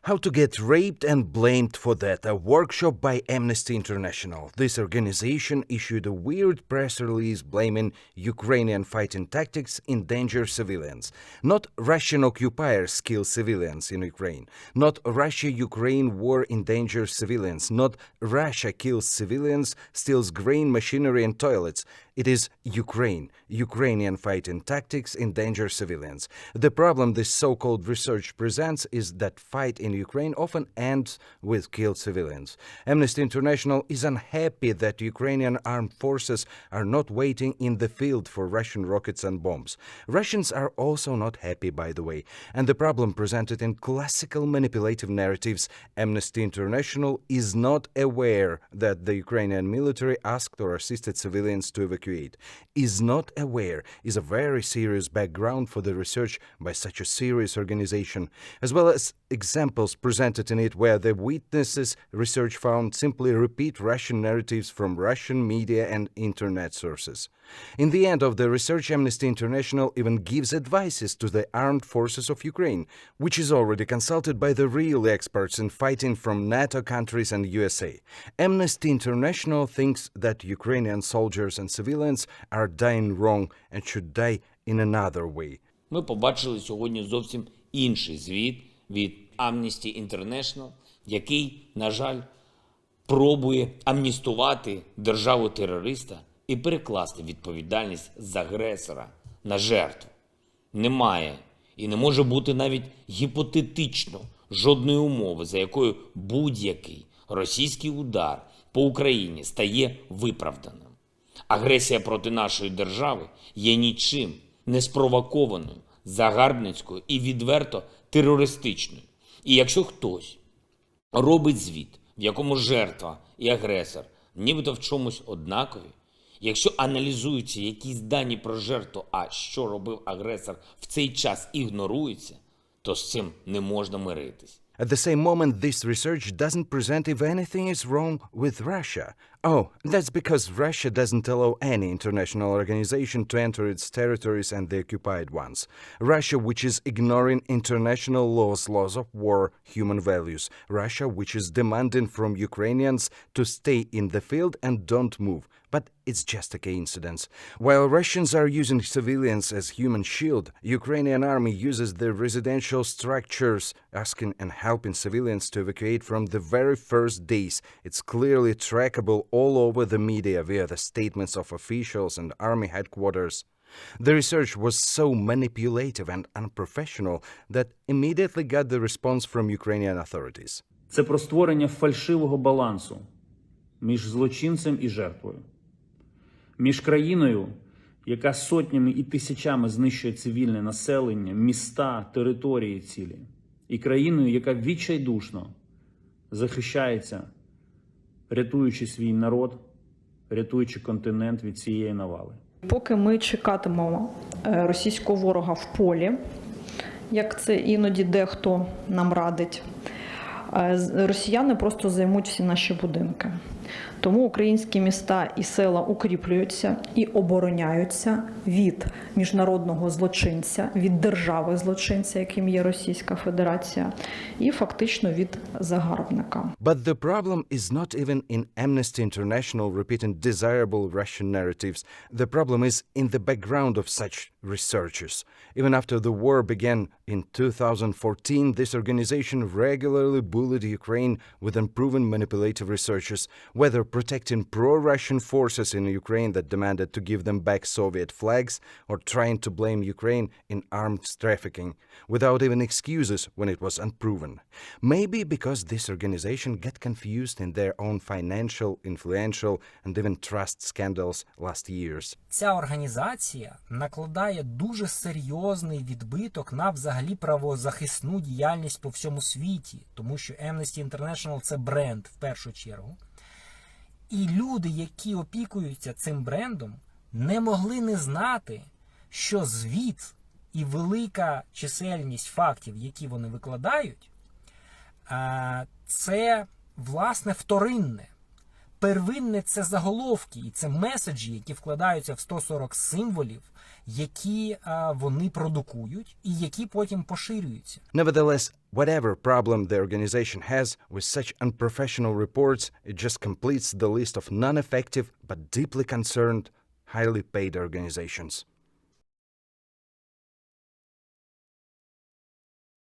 How to get raped and blamed for that, a workshop by Amnesty International. This organization issued a weird press release blaming Ukrainian fighting tactics endanger civilians. Not Russian occupiers kill civilians in Ukraine. Not Russia-Ukraine war endangers civilians. Not Russia kills civilians, steals grain, machinery and toilets. It is Ukraine. Ukrainian fighting tactics endanger civilians. The problem this so-called research presents is that fight in Ukraine often ends with killed civilians. Amnesty International is unhappy that Ukrainian armed forces are not waiting in the field for Russian rockets and bombs. Russians are also not happy, by the way. And the problem presented in classical manipulative narratives, Amnesty International is not aware that the Ukrainian military asked or assisted civilians to evacuate. Is not aware is a very serious background for the research by such a serious organization, as well as examples presented in it where the witnesses research found simply repeat Russian narratives from Russian media and internet sources. In the end of the research, Amnesty International even gives advices to the armed forces of Ukraine, which is already consulted by the real experts in fighting from NATO countries and USA. Amnesty International thinks that Ukrainian soldiers and civilians are dying wrong and should die in another way. Ми побачили сьогодні зовсім інший звіт від Amnesty International, який, на жаль, пробує амністувати державу-терориста і перекласти відповідальність з агресора на жертву. Немає і не може бути навіть гіпотетично жодної умови, за якою будь-який російський удар по Україні стає виправданим. Агресія проти нашої держави є нічим не спровокованою, загарбницькою і відверто терористичною. І якщо хтось робить звіт, в якому жертва і агресор нібито в чомусь однакові, якщо аналізуються якісь дані про жертву, а що робив агресор в цей час ігнорується, то з цим не можна миритись. At the same moment, this research doesn't present if anything is wrong with Russia. Oh, that's because Russia doesn't allow any international organization to enter its territories and the occupied ones. Russia, which is ignoring international laws of war, human values. Russia, which is demanding from Ukrainians to stay in the field and don't move. But it's just a coincidence. While Russians are using civilians as human shield, Ukrainian army uses the residential structures, asking and helping civilians to evacuate from the very first days. It's clearly trackable all over the media via the statements of officials and army headquarters. The research was so manipulative and unprofessional that immediately got the response from Ukrainian authorities. Це про створення фальшивого балансу між злочинцем і жертвою. Між країною, яка сотнями і тисячами знищує цивільне населення, міста, території цілі, і країною, яка відчайдушно захищається, рятуючи свій народ, рятуючи континент від цієї навали. Поки ми чекатимемо російського ворога в полі, як це іноді дехто нам радить, росіяни просто займуть всі наші будинки. Тому українські міста і села укріплюються і обороняються від міжнародного злочинця, від держави-злочинця, яким є Російська Федерація, і фактично від загарбника. But the problem is not even in Amnesty International repeating desirable Russian narratives. The problem is in the background of such researchers. Even after the war began in 2014, this organization regularly bullied Ukraine with unproven manipulative researches, whether protecting pro-Russian forces in Ukraine that demanded to give them back Soviet flags or trying to blame Ukraine in arms trafficking, without even excuses when it was unproven. Maybe because this organization got confused in their own financial, influential and even trust scandals last years. Ця організація накладає дуже серйозний відбиток на взагалі правозахисну діяльність по всьому світі, тому що Amnesty International – це бренд в першу чергу. І люди, які опікуються цим брендом, не могли не знати, що звіт і велика чисельність фактів, які вони викладають, це, власне, вторинне. первинне це заголовки, і це меседжі, які вкладаються в 140 символів, які вони продукують і які потім поширюються. Nevertheless, whatever problem the organization has with such unprofessional reports, it just completes the list of non-effective but deeply concerned, highly paid organizations.